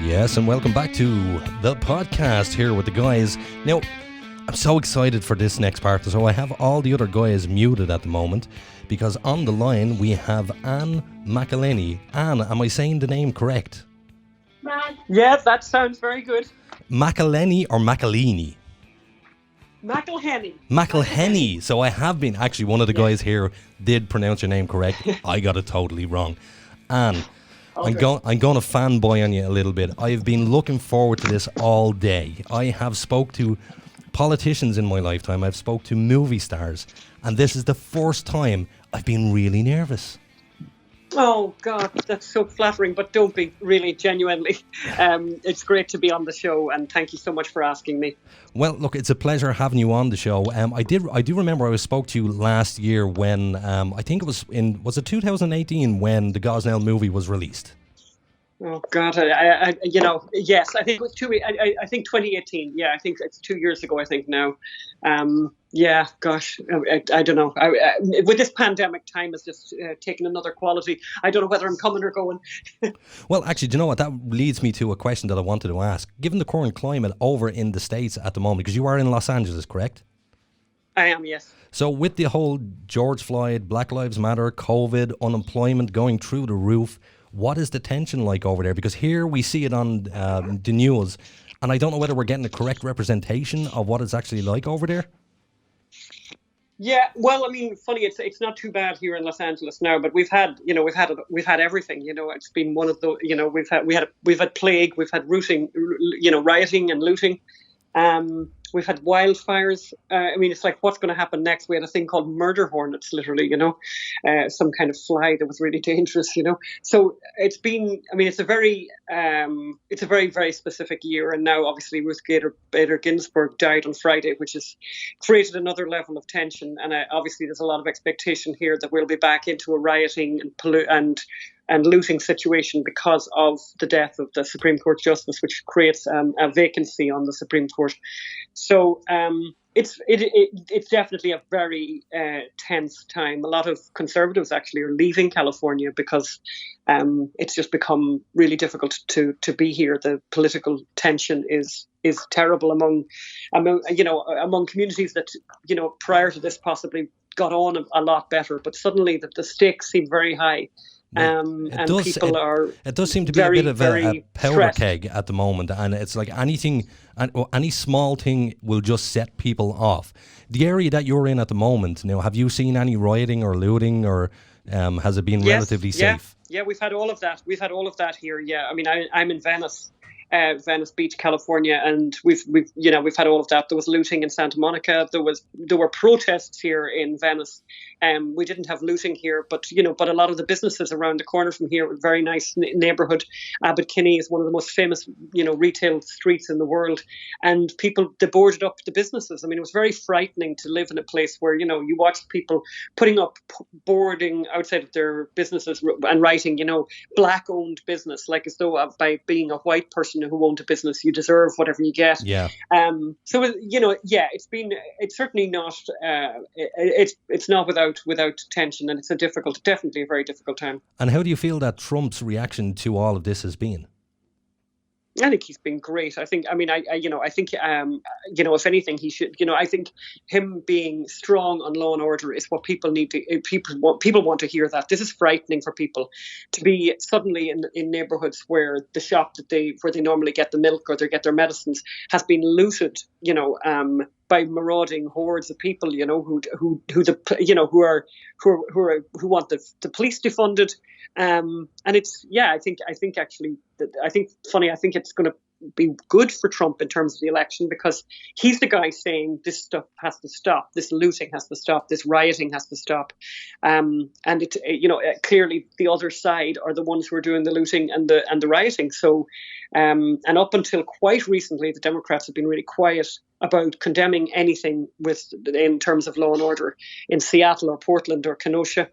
Yes, and welcome back to the podcast here with the guys. Now, I'm so excited for this next part, so I have all the other guys muted at the moment because on the line we have Ann Mcelhinney. Ann, am I saying the name correct? Yeah, that sounds very good. Mcelhinney or Mcelhinney? Mcelhinney. Mcelhinney. So I have been, actually one of the guys here did pronounce your name correct. I got it totally wrong. Ann, I'm going to fanboy on you a little bit. I've been looking forward to this all day. I have spoke to politicians in my lifetime. I've spoke to movie stars. And this is the first time I've been really nervous. Oh, God, that's so flattering, but don't be, really, genuinely. It's great to be on the show, and thank you so much for asking me. Well, look, it's a pleasure having you on the show. I do remember I spoke to you last year when, I think it was it 2018 when the Gosnell movie was released? Oh, God, yes, I think it was I think 2018. Yeah, I think it's 2 years ago, I think now. Yeah, gosh, I don't know. With this pandemic, time has just taken another quality. I don't know whether I'm coming or going. Well, actually, do you know what? That leads me to a question that I wanted to ask. Given the current climate over in the States at the moment, because you are in Los Angeles, correct? I am, yes. So with the whole George Floyd, Black Lives Matter, COVID, unemployment going through the roof, what is the tension like over there? Because here we see it on the news, and I don't know whether we're getting the correct representation of what it's actually like over there. Yeah, well, I mean, funny, it's not too bad here in Los Angeles now, but we've had everything. It's been one of the, we've had plague, we've had rioting and looting. We've had wildfires. It's like, what's going to happen next? We had a thing called murder hornets, literally, some kind of fly that was really dangerous, So it's been, it's a very, very specific year. And now, obviously, Ruth Bader Ginsburg died on Friday, which has created another level of tension. And obviously, there's a lot of expectation here that we'll be back into a rioting and looting situation because of the death of the Supreme Court Justice, which creates a vacancy on the Supreme Court. So it's definitely a very tense time. A lot of conservatives actually are leaving California because it's just become really difficult to be here. The political tension is terrible among communities that prior to this possibly got on a lot better, but suddenly the stakes seem very high. It does seem to be very, a bit of a powder stressed. keg at the moment, and it's like any small thing will just set people off. The area that you're in at the moment, now, have you seen any rioting or looting, or has it been relatively safe? Yeah, we've had all of that. We've had all of that here. Yeah, I'm in Venice Beach, California, and we've had all of that. There was looting in Santa Monica. There were protests here in Venice. We didn't have looting here, but a lot of the businesses around the corner from here, very nice neighborhood. Abbot Kinney is one of the most famous, retail streets in the world, and they boarded up the businesses. It was very frightening to live in a place where you watch people putting up boarding outside of their businesses and writing, black-owned business, like as though by being a white person who owned a business, you deserve whatever you get. Yeah. So it's certainly not. It's not without tension, and it's definitely a very difficult time. And how do you feel that Trump's reaction to all of this has been? I think he's been great. I think if anything, he should. I think him being strong on law and order is what people need to. People want to hear that. This is frightening for people to be suddenly in neighborhoods where the shop where they normally get the milk or they get their medicines has been looted. By marauding hordes of people, who want the police defunded, and it's I think it's going to be good for Trump in terms of the election, because he's the guy saying this stuff has to stop, this looting has to stop, this rioting has to stop, and clearly the other side are the ones who are doing the looting and the rioting. So, and up until quite recently, the Democrats have been really quiet about condemning anything in terms of law and order in Seattle or Portland or Kenosha,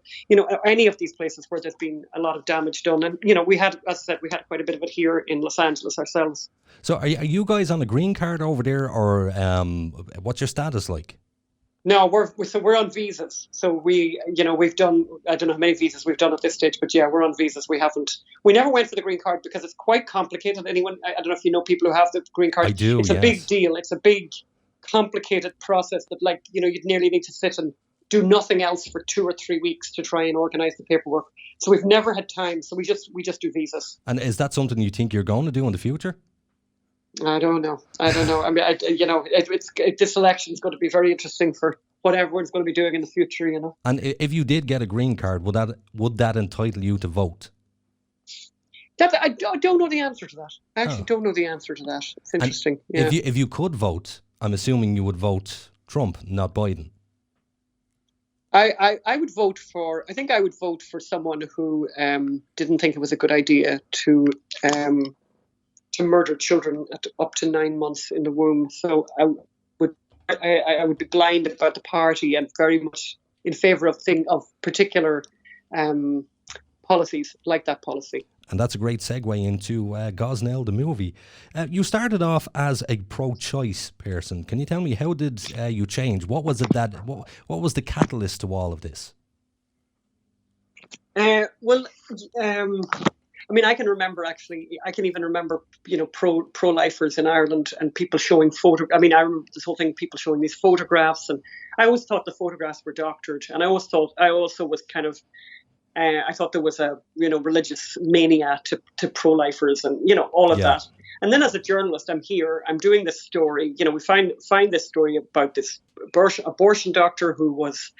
any of these places where there's been a lot of damage done. And, we had quite a bit of it here in Los Angeles ourselves. So are you guys on a green card over there, or what's your status like? No, we're on visas. So we've done, I don't know how many visas we've done at this stage, but yeah, we're on visas. We never went for the green card because it's quite complicated. I don't know if you know people who have the green card. I do. It's a big deal. It's a big, complicated process that, like, you'd nearly need to sit and do nothing else for 2 or 3 weeks to try and organize the paperwork. So we've never had time. So we just do visas. And is that something you think you're going to do in the future? I don't know. I mean, this election is going to be very interesting for what everyone's going to be doing in the future, And if you did get a green card, would that entitle you to vote? I don't know the answer to that. I actually don't know the answer to that. It's interesting. And if you could vote, I'm assuming you would vote Trump, not Biden. I would vote for. I think I would vote for someone who didn't think it was a good idea to murder children up to 9 months in the womb. So I would be blind about the party and very much in favour of particular policies like that policy. And that's a great segue into Gosnell, the movie. You started off as a pro-choice person. Can you tell me, how did you change? What was it what was the catalyst to all of this? I mean, I can even remember, pro-lifers in Ireland and people showing I remember this whole thing, people showing these photographs, and I always thought the photographs were doctored, and I also was kind of, I thought there was a, religious mania to pro-lifers and, all of that. And then as a journalist, I'm doing this story, we find this story about this abortion doctor who was,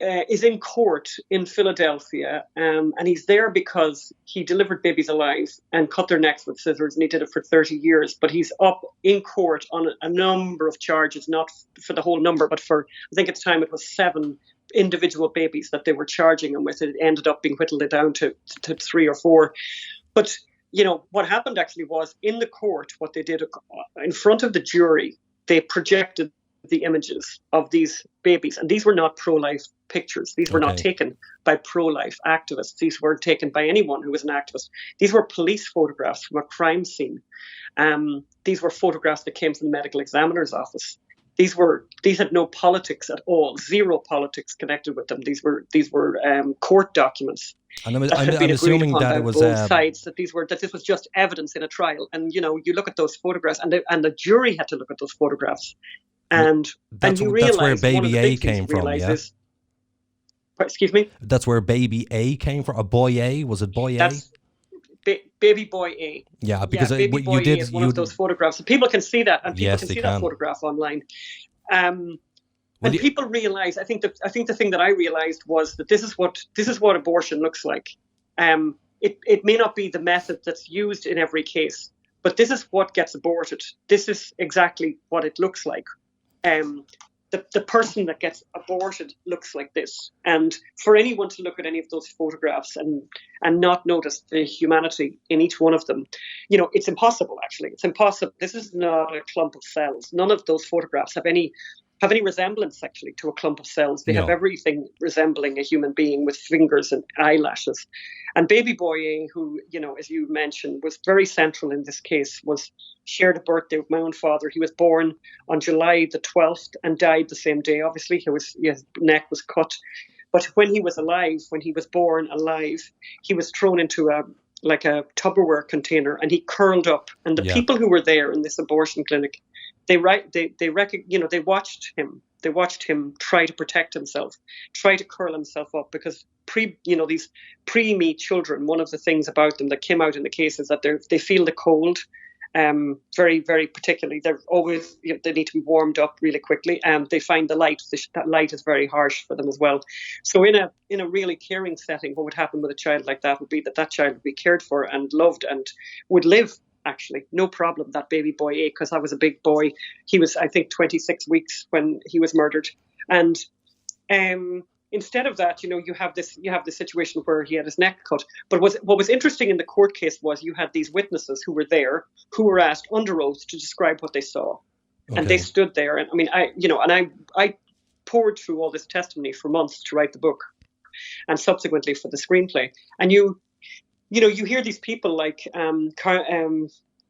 is in court in Philadelphia, and he's there because he delivered babies alive and cut their necks with scissors, and he did it for 30 years. But he's up in court on a number of charges, not for the whole number, but for, I think at the time it was 7 individual babies that they were charging him with. It ended up being whittled down to 3 or 4. But, what happened actually was, in the court, what they did in front of the jury, they projected the images of these babies, and these were not pro-life pictures. These were not taken by pro-life activists. These weren't taken by anyone who was an activist. These were police photographs from a crime scene. These were photographs that came from the medical examiner's office. These had no politics at all, 0 politics connected with them. These were court documents. And I'm assuming that it was both sides, that this was just evidence in a trial. And you look at those photographs, and the jury had to look at those photographs. And that's where Baby A came from, yeah? Excuse me? That's where Baby A came from? A Boy A? Was it Boy A? That's Baby Boy A. Yeah, because Baby Boy A is one of those photographs. And people can see that, and people can see that photograph online. And people realise, I think the thing that I realised was that this is what abortion looks like. It may not be the method that's used in every case, but this is what gets aborted. This is exactly what it looks like. The person that gets aborted looks like this. And for anyone to look at any of those photographs and not notice the humanity in each one of them, it's impossible, actually. It's impossible. This is not a clump of cells. None of those photographs have any resemblance, actually, to a clump of cells. They have everything resembling a human being with fingers and eyelashes. And Baby Boy A, who, as you mentioned, was very central in this case, shared a birthday with my own father. He was born on July the 12th and died the same day. Obviously, his neck was cut. But when he was born alive, he was thrown into a Tupperware container, and he curled up. And the people who were there in this abortion clinic, they watched him try to protect himself, try to curl himself up, because these preemie children, one of the things about them that came out in the case is that they feel the cold, very, very particularly. They're always, they need to be warmed up really quickly, and they find the light. That light is very harsh for them as well. So in a really caring setting, what would happen with a child like that would be that child would be cared for and loved and would live. Actually, no problem, that Baby Boy A, because I was a big boy. He was, I think, 26 weeks when he was murdered. And instead of that, you have this situation where he had his neck cut. But what was interesting in the court case was you had these witnesses who were there, who were asked under oath to describe what they saw. Okay. And they stood there. And I mean, I poured through all this testimony for months to write the book, and subsequently for the screenplay. And you hear these people like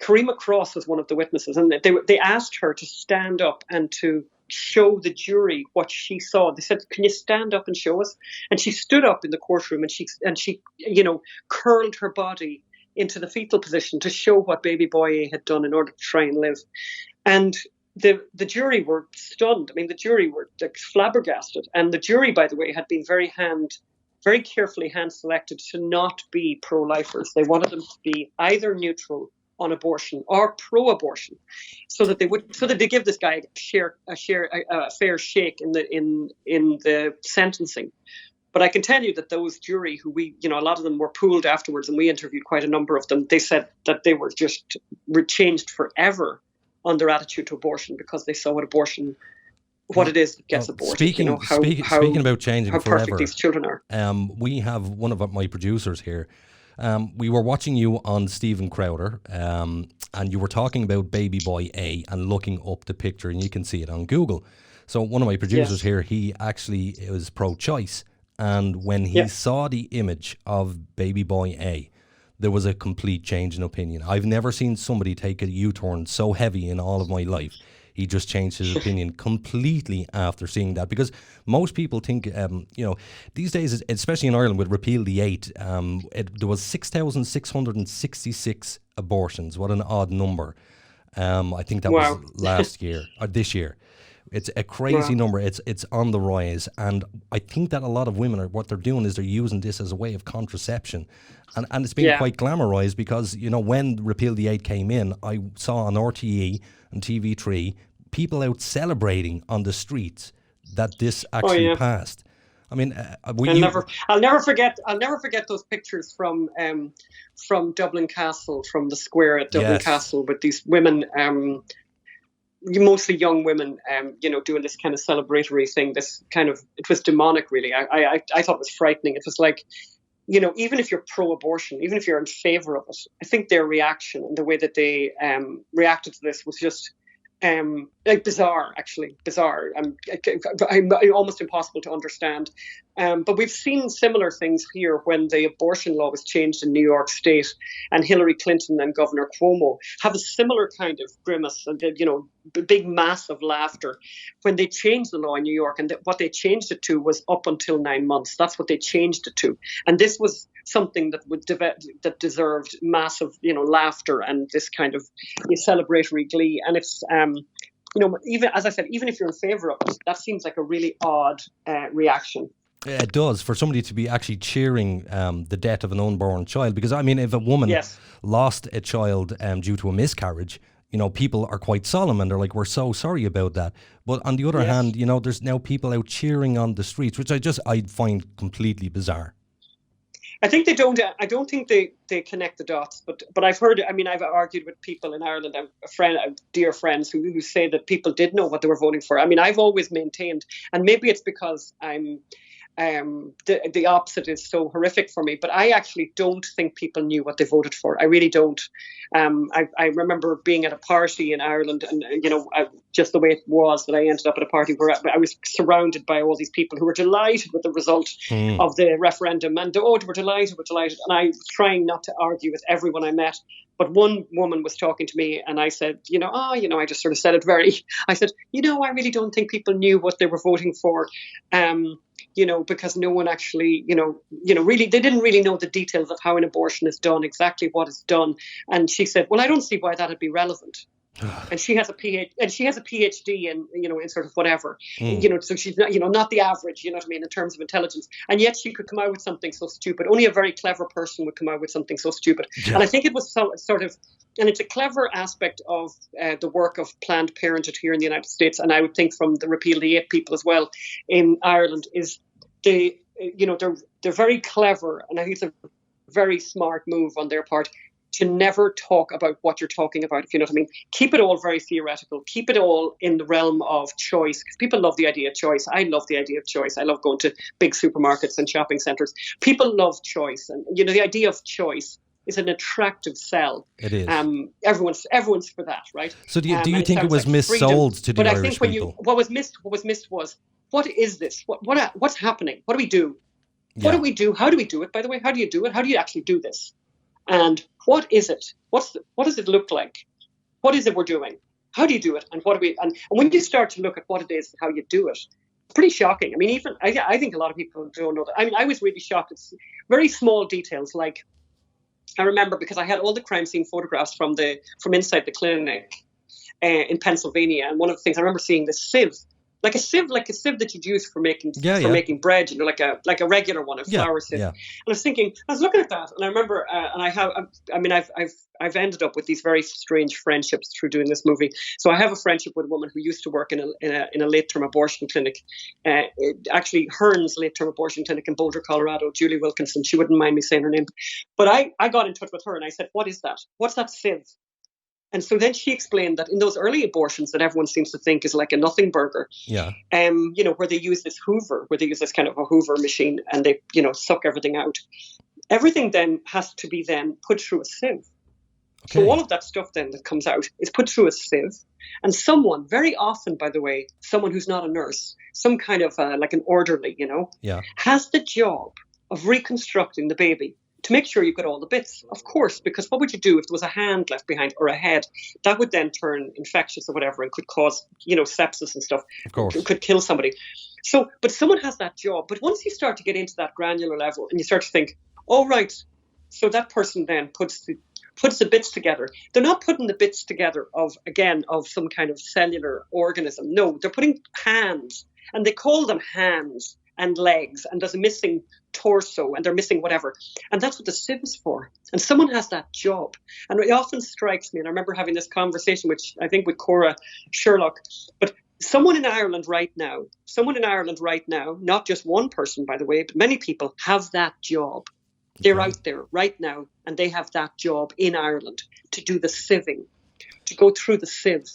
Karima Cross was one of the witnesses, and they asked her to stand up and to show the jury what she saw. They said, "Can you stand up and show us?" And she stood up in the courtroom, and she curled her body into the fetal position to show what baby boy A had done in order to try and live. And the jury were stunned. I mean, the jury were like flabbergasted. And the jury, by the way, had been very carefully hand selected to not be pro-lifers. They wanted them to be either neutral on abortion or pro-abortion, so that they give this guy a fair shake in the sentencing. But I can tell you that those jury who a lot of them were pooled afterwards, and we interviewed quite a number of them. They said that they were just changed forever on their attitude to abortion, because they saw what it is that gets aborted. Speaking about changing how forever, perfect these children are. We have one of my producers here. We were watching you on Stephen Crowder, and you were talking about baby boy A and looking up the picture, and you can see it on Google. So one of my producers here, he actually was pro-choice, and when he saw the image of baby boy A, there was a complete change in opinion. I've never seen somebody take a U-turn so heavy in all of my life. He just changed his opinion completely after seeing that, because most people think, these days, especially in Ireland with Repeal the 8, there was 6,666 abortions. What an odd number. I think that was last year or this year. It's a crazy number. It's on the rise, and I think that a lot of women what they're doing is they're using this as a way of contraception, and it's been quite glamorized, because when Repeal the 8 came in, I saw on RTE and TV3 people out celebrating on the streets that this actually passed. I mean, I'll never forget those pictures from Dublin Castle, from the square at Dublin Castle, with these women. Mostly young women, doing this kind of celebratory thing. It was demonic, really. I thought it was frightening. It was like, even if you're pro-abortion, even if you're in favor of it, I think their reaction and the way that they reacted to this was just bizarre, actually. Bizarre. Almost impossible to understand. But we've seen similar things here when the abortion law was changed in New York State, and Hillary Clinton and Governor Cuomo have a similar kind of grimace and, big mass of laughter when they changed the law in New York. And what they changed it to was up until 9 months. That's what they changed it to. And this was something that deserved massive, laughter and this kind of celebratory glee. And it's, even, as I said, even if you're in favor of it, that seems like a really odd reaction. It does, for somebody to be actually cheering the death of an unborn child. Because, I mean, if a woman lost a child due to a miscarriage, people are quite solemn and they're like, we're so sorry about that. But on the other hand, there's now people out cheering on the streets, which I find completely bizarre. I think they don't. I don't think they connect the dots. But I've heard. I mean, I've argued with people in Ireland. Dear friends who say that people did know what they were voting for. I mean, I've always maintained, and maybe it's because I'm. The opposite is so horrific for me, but I actually don't think people knew what they voted for. I really don't. I remember being at a party in Ireland, and just the way it was that I ended up at a party where I was surrounded by all these people who were delighted with the result of the referendum, and they were delighted, and I was trying not to argue with everyone I met. But one woman was talking to me, and I said, I just sort of said it I said, I really don't think people knew what they were voting for. Because no one actually, really, they didn't really know the details of how an abortion is done, exactly what is done. And she said, well, I don't see why that'd be relevant. And she has a PhD in, in sort of whatever, so she's not, not the average, in terms of intelligence. And yet she could come out with something so stupid. Only a very clever person would come out with something so stupid. Yeah. And I think it was sort of, and it's a clever aspect of the work of Planned Parenthood here in the United States. And I would think from the Repeal the 8 people as well in Ireland is they're very clever. And I think it's a very smart move on their part to never talk about what you're talking about, if you know what I mean. Keep it all very theoretical. Keep it all in the realm of choice, because people love the idea of choice. I love the idea of choice. I love going to big supermarkets and shopping centres. People love choice. And, the idea of choice is an attractive sell. It is. Everyone's for that, right? So do you think it was missold to the Irish people? But I think what was missed was, what is this? What's happening? What do we do? What do we do? How do we do it, by the way? How do you do it? How do you actually do this? And what is it? What does it look like? What is it we're doing? How do you do it? And what do we? And when you start to look at what it is and how you do it, it's pretty shocking. I mean, even I think a lot of people don't know that. I mean, I was really shocked. It's very small details. Like I remember because I had all the crime scene photographs from inside the clinic in Pennsylvania, and one of the things I remember seeing this sieve. Like a sieve that you'd use for making making bread, like a regular one, a flour sieve. Yeah. And I was looking at that, and I remember, I've ended up with these very strange friendships through doing this movie. So I have a friendship with a woman who used to work in a late term abortion clinic, actually Hearn's late term abortion clinic in Boulder, Colorado. Julie Wilkinson. She wouldn't mind me saying her name, but I got in touch with her and I said, "What is that? What's that sieve?" And so then she explained that in those early abortions that everyone seems to think is like a nothing burger, where they use this Hoover, where they use this kind of a Hoover machine and they, suck everything out. Everything then has to be then put through a sieve. Okay. So all of that stuff then that comes out is put through a sieve. And someone, very often, by the way, someone who's not a nurse, some kind of like an orderly, has the job of reconstructing the baby to make sure you've got all the bits, of course, because what would you do if there was a hand left behind or a head? That would then turn infectious or whatever and could cause, sepsis and stuff. Of course. It could kill somebody. So, but someone has that job. But once you start to get into that granular level and you start to think, oh, right, so that person then puts the bits together. They're not putting the bits together of some kind of cellular organism. No, they're putting hands, and they call them hands and legs, and there's a missing torso, and they're missing whatever. And that's what the sieve is for. And someone has that job. And it often strikes me, and I remember having this conversation, which I think with Cora Sherlock, but someone in Ireland right now, not just one person, by the way, but many people have that job. They're out there right now, and they have that job in Ireland to do the sieving, to go through the sieve.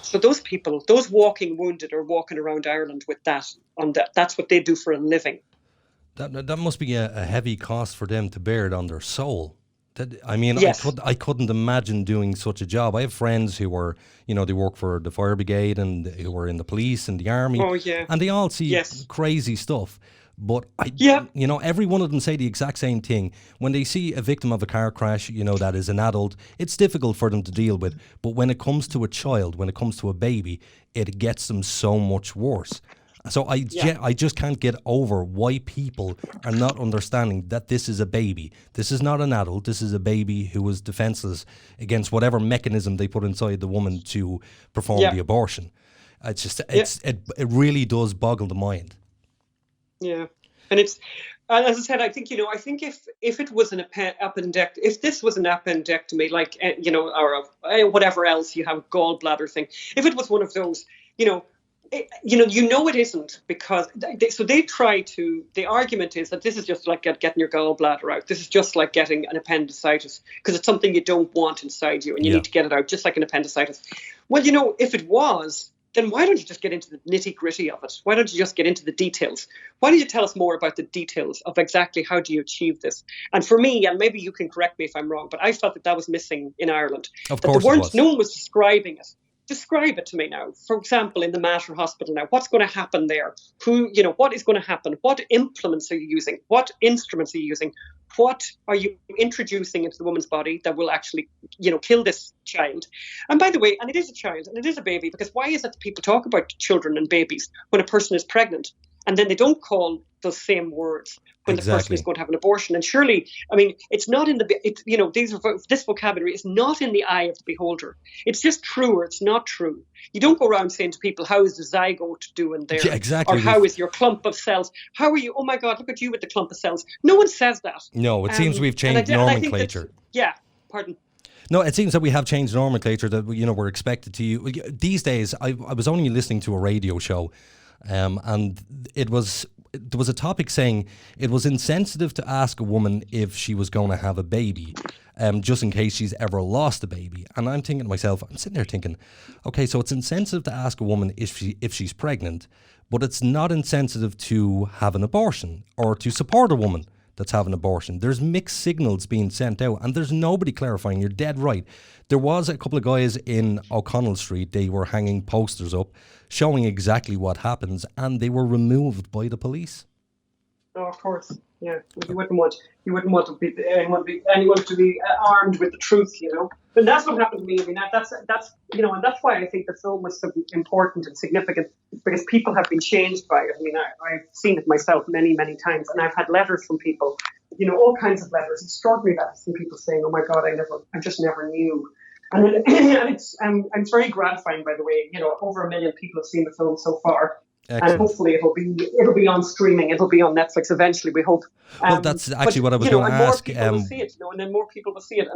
So those people, those walking wounded are walking around Ireland with that on that. That's what they do for a living. That must be a heavy cost for them to bear it on their soul. Yes. I couldn't imagine doing such a job. I have friends who were, they work for the fire brigade and who were in the police and the army. Oh, yeah. And they all see crazy stuff. But every one of them say the exact same thing. When they see a victim of a car crash, that is an adult, it's difficult for them to deal with. But when it comes to a child, when it comes to a baby, it gets them so much worse. So I just can't get over why people are not understanding that this is a baby. This is not an adult. This is a baby who is defenseless against whatever mechanism they put inside the woman to perform the abortion. It's just it really does boggle the mind. Yeah, and it's, as I said, I think if it was an appendectomy, if this was an appendectomy, like or whatever else you have, a gallbladder thing, if it was one of those, it isn't, because they try to. The argument is that this is just like getting your gallbladder out. This is just like getting an appendicitis, because it's something you don't want inside you and you need to get it out, just like an appendicitis. Well, if it was, then why don't you just get into the nitty-gritty of it? Why don't you just get into the details? Why don't you tell us more about the details of exactly how do you achieve this? And for me, and maybe you can correct me if I'm wrong, but I felt that was missing in Ireland. Of course it was. No one was describing it. Describe it to me now. For example, in the Mater Hospital now, what's going to happen there? What is going to happen? What implements are you using? What instruments are you using? What are you introducing into the woman's body that will actually, kill this child? And by the way, and it is a child and it is a baby, because why is it that people talk about children and babies when a person is pregnant, and then they don't call those same words when the person is going to have an abortion? And surely, it's not in this vocabulary is not in the eye of the beholder. It's just true or it's not true. You don't go around saying to people, how is the zygote doing there? Yeah, exactly. Or how is your clump of cells? How are you? Oh my God, look at you with the clump of cells. No one says that. No, it seems we've changed nomenclature. Pardon. No, it seems that we have changed nomenclature, that we're expected to. These days, I was only listening to a radio show, and there was a topic saying it was insensitive to ask a woman if she was going to have a baby, just in case she's ever lost a baby. And I'm thinking to myself, I'm sitting there thinking, okay, so it's insensitive to ask a woman if she's pregnant, but it's not insensitive to have an abortion or to support a woman that's having an abortion. There's mixed signals being sent out, and there's nobody clarifying. You're dead right. There was a couple of guys in O'Connell Street, they were hanging posters up showing exactly what happens, and they were removed by the police. Oh, of course. Yeah, you wouldn't want anyone to be armed with the truth, But that's what happened to me. I mean, that's and that's why I think the film was so important and significant, because people have been changed by it. I mean, I've seen it myself many, many times, and I've had letters from people, all kinds of letters, extraordinary letters from people saying, "Oh my God, I just never knew." And it's very gratifying, by the way. Over 1 million people have seen the film so far. Excellent. And hopefully it'll be on streaming. It'll be on Netflix eventually, we hope. Well, that's actually what I was going to ask. More people will see it, and then more people will see it.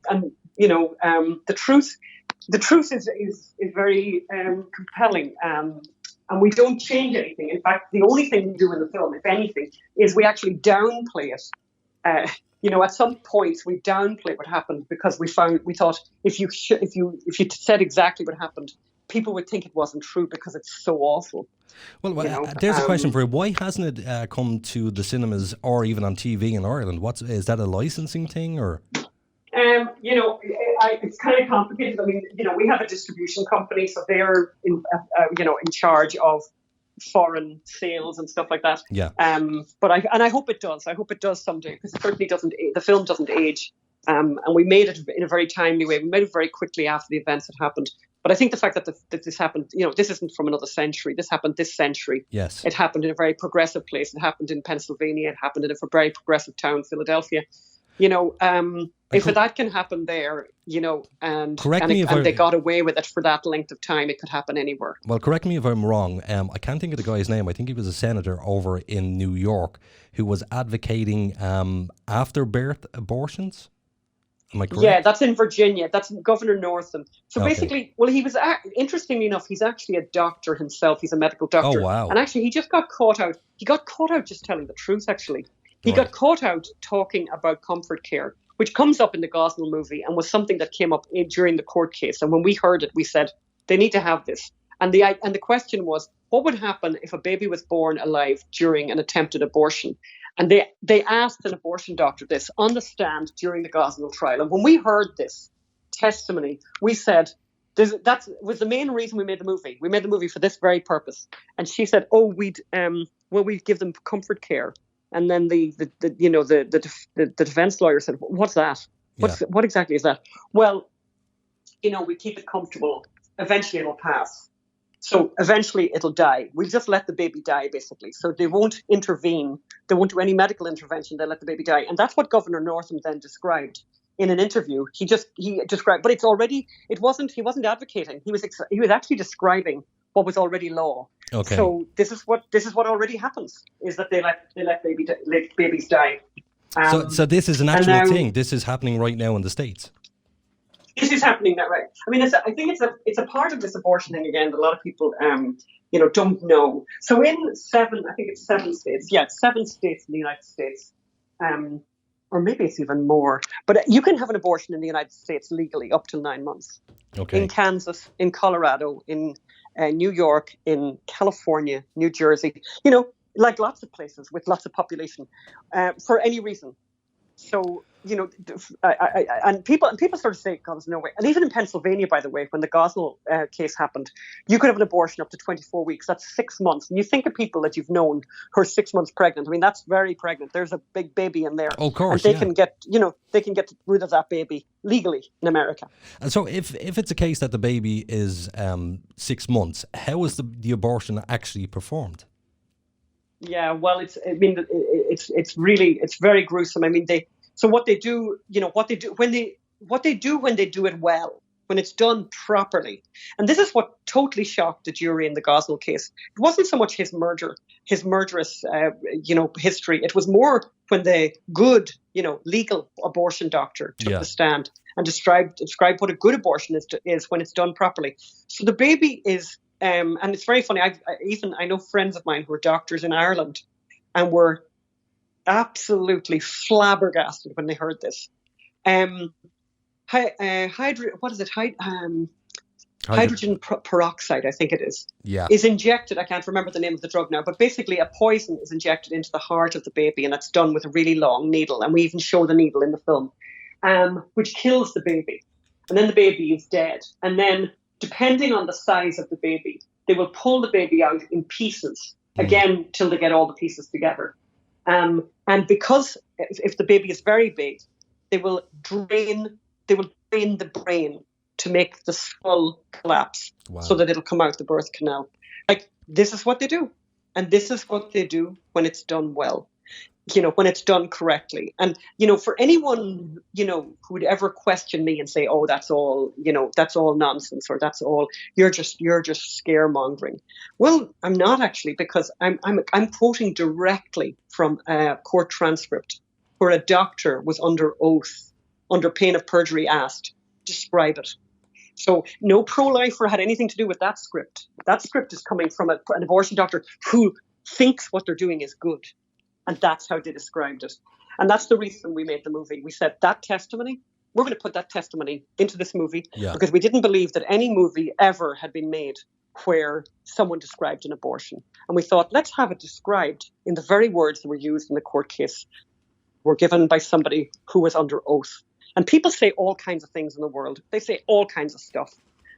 And the truth is very compelling. And we don't change anything. In fact, the only thing we do in the film, if anything, is we actually downplay it. At some points we downplay what happened, because we thought if you said exactly what happened, people would think it wasn't true because it's so awful. Well, there's a question for you. Why hasn't it come to the cinemas or even on TV in Ireland? Is that a licensing thing, or? It's kind of complicated. I mean, we have a distribution company, so they're in charge of foreign sales and stuff like that. Yeah. But I hope it does. I hope it does someday, because it certainly doesn't. The film doesn't age. And we made it in a very timely way. We made it very quickly after the events had happened. But I think the fact that this happened, this isn't from another century. This happened this century. Yes. It happened in a very progressive place. It happened in Pennsylvania. It happened in a very progressive town, Philadelphia. If that can happen there, and they got away with it for that length of time, it could happen anywhere. Well, correct me if I'm wrong. I can't think of the guy's name. I think he was a senator over in New York who was advocating after birth abortions. Am I correct? Yeah, that's in Virginia. That's Governor Northam. So basically, well, he was, interestingly enough, he's actually a doctor himself. He's a medical doctor. Oh, wow. And actually, he just got caught out. He got caught out just telling the truth, actually. He got caught out talking about comfort care, which comes up in the Gosnell movie and was something that came up during the court case. And when we heard it, we said, they need to have this. And the question was, what would happen if a baby was born alive during an attempted abortion? And they asked an abortion doctor this on the stand during the Gosnell trial. And when we heard this testimony, we said, that was the main reason we made the movie. We made the movie for this very purpose. And she said, we'd give them comfort care. And then the defense lawyer said, what's that? What exactly is that? Well, we keep it comfortable. Eventually it'll pass. So eventually it'll die. We'll just let the baby die, basically. So they won't intervene. They won't do any medical intervention. They'll let the baby die. And that's what Governor Northam then described in an interview. He described, but he wasn't advocating. He was actually describing what was already law. Okay. So this is what already happens, is that they let babies die. So this is an actual thing. This is happening right now in the States. This is happening now, right? I mean, I think it's a part of this abortion thing again that a lot of people don't know. So in 7 states. Yeah, 7 states in the United States. Or maybe it's even more. But you can have an abortion in the United States legally up to 9 months. Okay. In Kansas, in Colorado, in New York, in California, New Jersey, like lots of places with lots of population, for any reason. So, and people sort of say, God, there's no way. And even in Pennsylvania, by the way, when the Gosnell case happened, you could have an abortion up to 24 weeks. That's 6 months. And you think of people that you've known who are 6 months pregnant. I mean, that's very pregnant. There's a big baby in there. Of course, and they can get rid of that baby legally in America. And so if it's a case that the baby is 6 months, how is the abortion actually performed? Yeah, well, it's very gruesome. I mean, what they do when they do it well, when it's done properly. And this is what totally shocked the jury in the Gosnell case. It wasn't so much his murderous, history. It was more when the good, legal abortion doctor took the stand and described what a good abortion is when it's done properly. So the baby is. And it's very funny. I know friends of mine who are doctors in Ireland, and were absolutely flabbergasted when they heard this. Hydrogen peroxide, I think it is. Yeah. Is injected. I can't remember the name of the drug now, but basically a poison is injected into the heart of the baby, and that's done with a really long needle. And we even show the needle in the film, which kills the baby, and then the baby is dead, and then, depending on the size of the baby, they will pull the baby out in pieces, again, till they get all the pieces together. And because if the baby is very big, they will drain the brain to make the skull collapse so that it'll come out the birth canal. Like, this is what they do. And this is what they do when it's done well, when it's done correctly. And, for anyone, who would ever question me and say, oh, that's all nonsense, or you're just scaremongering. Well, I'm not actually, because I'm quoting directly from a court transcript where a doctor was under oath, under pain of perjury, asked, describe it. So no pro-lifer had anything to do with that script. That script is coming from an abortion doctor who thinks what they're doing is good. And that's how they described it. And that's the reason we made the movie. We said that testimony, we're going to put that testimony into this movie because we didn't believe that any movie ever had been made where someone described an abortion. And we thought, let's have it described in the very words that were used in the court case, were given by somebody who was under oath. And people say all kinds of things in the world. They say all kinds of stuff.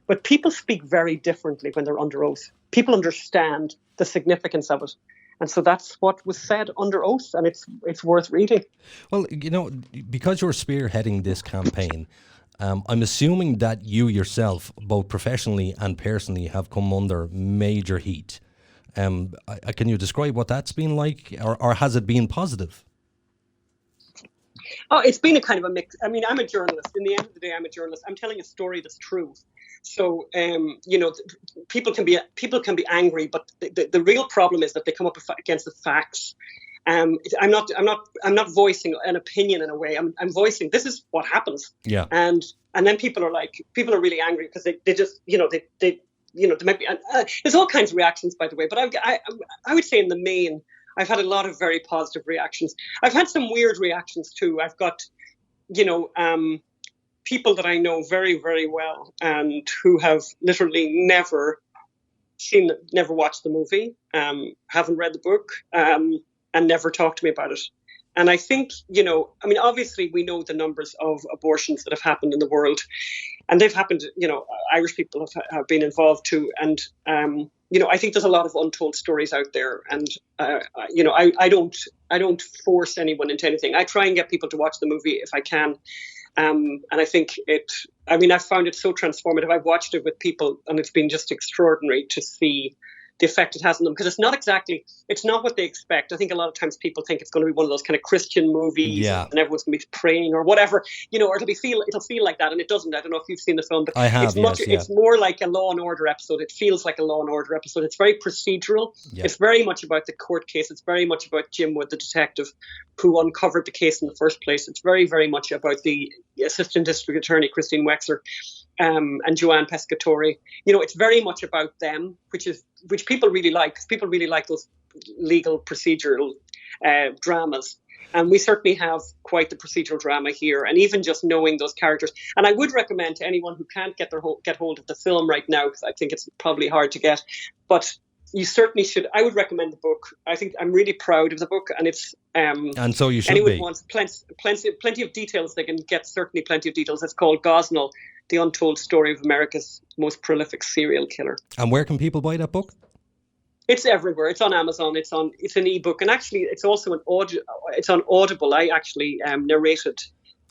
But people speak very differently when they're under oath. People understand the significance of it. And so that's what was said under oath, and it's worth reading. Well, because you're spearheading this campaign, I'm assuming that you yourself, both professionally and personally, have come under major heat. Can you describe what that's been like, or has it been positive? Oh, it's been a kind of a mix. I mean, I'm a journalist. In the end of the day, I'm a journalist. I'm telling a story that's true. So, people can be angry, but the real problem is that they come up against the facts. I'm not voicing an opinion in a way. I'm voicing this is what happens. Yeah. And then people are really angry because they just they might be. There's all kinds of reactions, by the way. But I would say in the main, I've had a lot of very positive reactions. I've had some weird reactions too. I've got, people that I know very, very well and who have literally never watched the movie, haven't read the book, and never talked to me about it. And I think, obviously we know the numbers of abortions that have happened in the world, and they've happened, Irish people have been involved too. And, I think there's a lot of untold stories out there. And, I don't force anyone into anything. I try and get people to watch the movie if I can. And I think I found it so transformative. I've watched it with people and it's been just extraordinary to see the effect it has on them, because it's not what they expect. I think a lot of times people think it's going to be one of those kind of Christian movies and everyone's going to be praying or whatever, or it'll feel like that, and it doesn't. I don't know if you've seen the film, but I have, it's more like a Law and Order episode. It feels like a Law and Order episode. It's very procedural. Yeah. It's very much about the court case. It's very much about Jim Wood, the detective who uncovered the case in the first place. It's very, very much about the Assistant District Attorney, Christine Wexler, and Joanne Pescatori. It's very much about them, which people really like, because people really like those legal procedural dramas. And we certainly have quite the procedural drama here, and even just knowing those characters. And I would recommend to anyone who can't get hold of the film right now, because I think it's probably hard to get, but you certainly should. I would recommend the book. I think I'm really proud of the book, and it's and so you should anyone be. Wants plenty of details. They can get certainly plenty of details. It's called Gosnell, the Untold Story of America's Most Prolific Serial Killer. And where can people buy that book? It's everywhere. It's on Amazon. It's an ebook, and actually, it's also an audio. It's on Audible. I actually narrated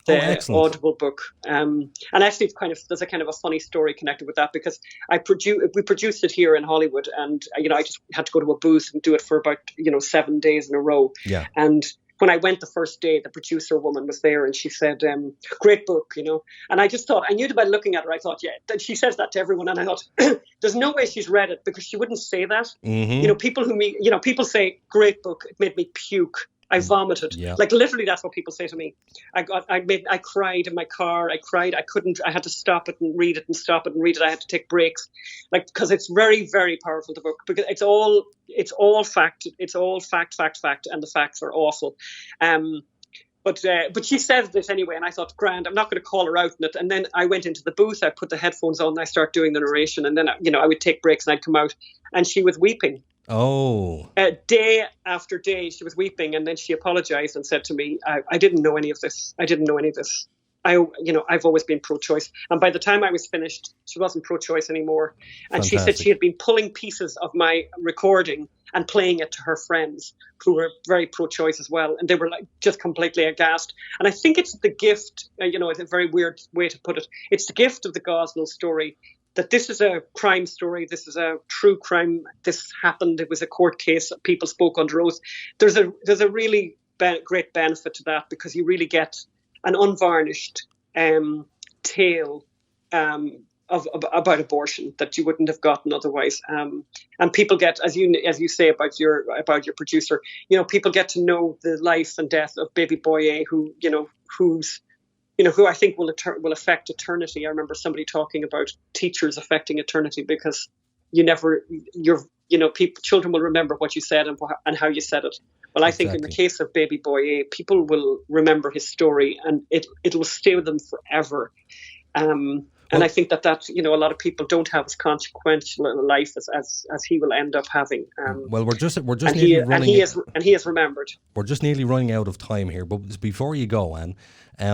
the Audible book, and actually, there's a kind of a funny story connected with that, because we produced it here in Hollywood, and I just had to go to a booth and do it for about 7 days in a row. Yeah. And when I went the first day, the producer woman was there, and she said, "Great book," And I just thought, I knew by looking at her, I thought, yeah, she says that to everyone, and I thought, there's no way she's read it, because she wouldn't say that. Mm-hmm. People say, "Great book," it made me puke. I vomited. Yeah. Like literally, that's what people say to me. I cried in my car. I cried. I couldn't. I had to stop it and read it and stop it and read it. I had to take breaks, because it's very, very powerful. The book, because it's all fact. It's all fact, and the facts are awful. But she says this anyway, and I thought, grand, I'm not going to call her out on it. And then I went into the booth. I put the headphones on. And I start doing the narration, and then I would take breaks and I'd come out, and she was weeping. Oh. Day after day, she was weeping, and then she apologized and said to me, I didn't know any of this. I didn't know any of this. I've always been pro-choice. And by the time I was finished, she wasn't pro-choice anymore. And Fantastic. she said she had been pulling pieces of my recording and playing it to her friends who were very pro-choice as well. And they were like just completely aghast. And I think it's the gift, it's a very weird way to put it. It's the gift of the Gosnell story, that this is a crime story. This is a true crime. This happened. It was a court case. People spoke under oath. There's a really great benefit to that, because you really get an unvarnished tale about abortion that you wouldn't have gotten otherwise. And people get, as you say about your producer, people get to know the life and death of baby boy A, who I think will affect eternity. I remember somebody talking about teachers affecting eternity, because children will remember what you said and how you said it. Well, I think in the case of baby boy A, people will remember his story, and it will stay with them forever. And I think that a lot of people don't have as consequential a life as he will end up having. Well, we're just and nearly running. He is remembered. We're just nearly running out of time here. But before you go, Anne,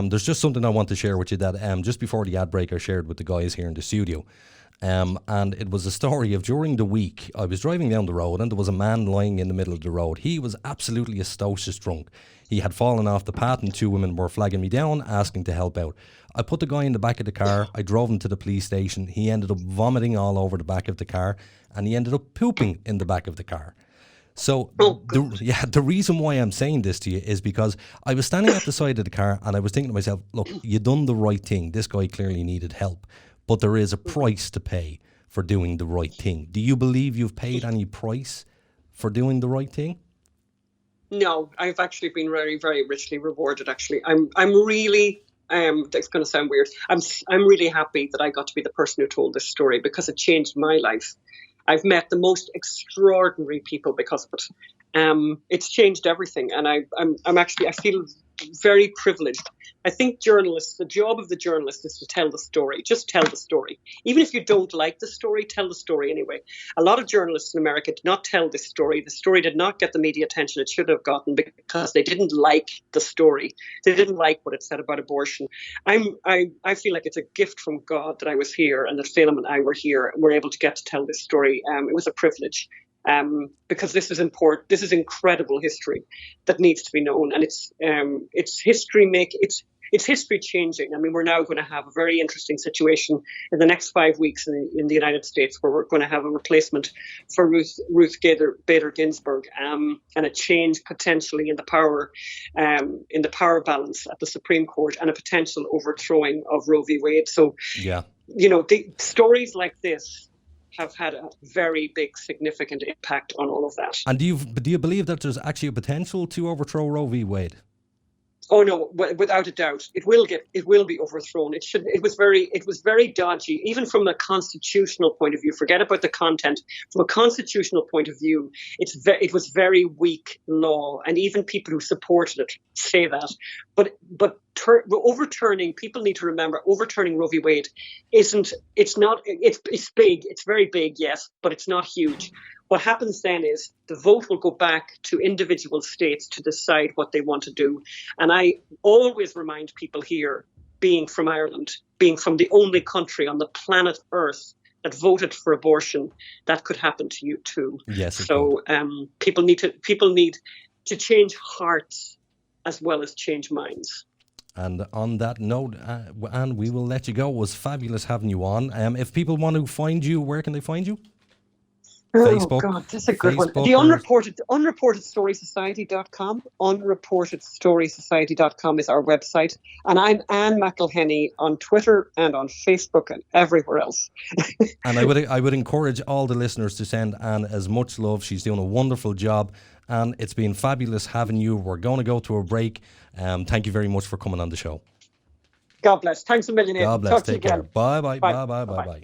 there's just something I want to share with you that just before the ad break I shared with the guys here in the studio. And it was a story of during the week, I was driving down the road and there was a man lying in the middle of the road. He was absolutely atrocious drunk. He had fallen off the path and two women were flagging me down, asking to help out. I put the guy in the back of the car. I drove him to the police station. He ended up vomiting all over the back of the car, and he ended up pooping in the back of the car. So the reason why I'm saying this to you is because I was standing at the side of the car and I was thinking to myself, look, you done the right thing. This guy clearly needed help, but there is a price to pay for doing the right thing. Do you believe you've paid any price for doing the right thing? No, I've actually been very, very richly rewarded. Actually, I'm really. That's going to sound weird. I'm really happy that I got to be the person who told this story, because it changed my life. I've met the most extraordinary people because of it. It's changed everything, and I feel very privileged. I think the job of the journalist is to tell the story. Just tell the story. Even if you don't like the story, tell the story anyway. A lot of journalists in America did not tell this story. The story did not get the media attention it should have gotten because they didn't like the story. They didn't like what it said about abortion. I feel like it's a gift from God that I was here and that Phelim and I were here and were able to get to tell this story. It was a privilege. Because this is important. This is incredible history that needs to be known, and it's history changing. I mean, we're now going to have a very interesting situation in the next 5 weeks in the United States, where we're going to have a replacement for Ruth Bader Ginsburg, and a change potentially in the power balance at the Supreme Court, and a potential overthrowing of Roe v. Wade. So, the stories like this have had a very big, significant impact on all of that. And do you believe that there's actually a potential to overthrow Roe v. Wade? Oh no, without a doubt, it will be overthrown. It was very dodgy, even from a constitutional point of view. Forget about the content. From a constitutional point of view, it was very weak law, and even people who supported it say that. But overturning, people need to remember, overturning Roe v. Wade it's big. It's very big, yes, but it's not huge. What happens then is the vote will go back to individual states to decide what they want to do. And I always remind people here, being from Ireland, being from the only country on the planet Earth that voted for abortion, that could happen to you too. Yes. So people need to change hearts as well as change minds. And on that note, Anne, we will let you go. It was fabulous having you on. If people want to find you, where can they find you? Facebook. Oh God, that's a good one. The unreportedstorysociety.com. Unreportedstorysociety.com is our website. And I'm Ann Mcelhinney on Twitter and on Facebook and everywhere else. And I would encourage all the listeners to send Ann as much love. She's doing a wonderful job. And it's been fabulous having you. We're going to go to a break. Thank you very much for coming on the show. God bless. Thanks a million. God bless. Take care. Bye. Bye.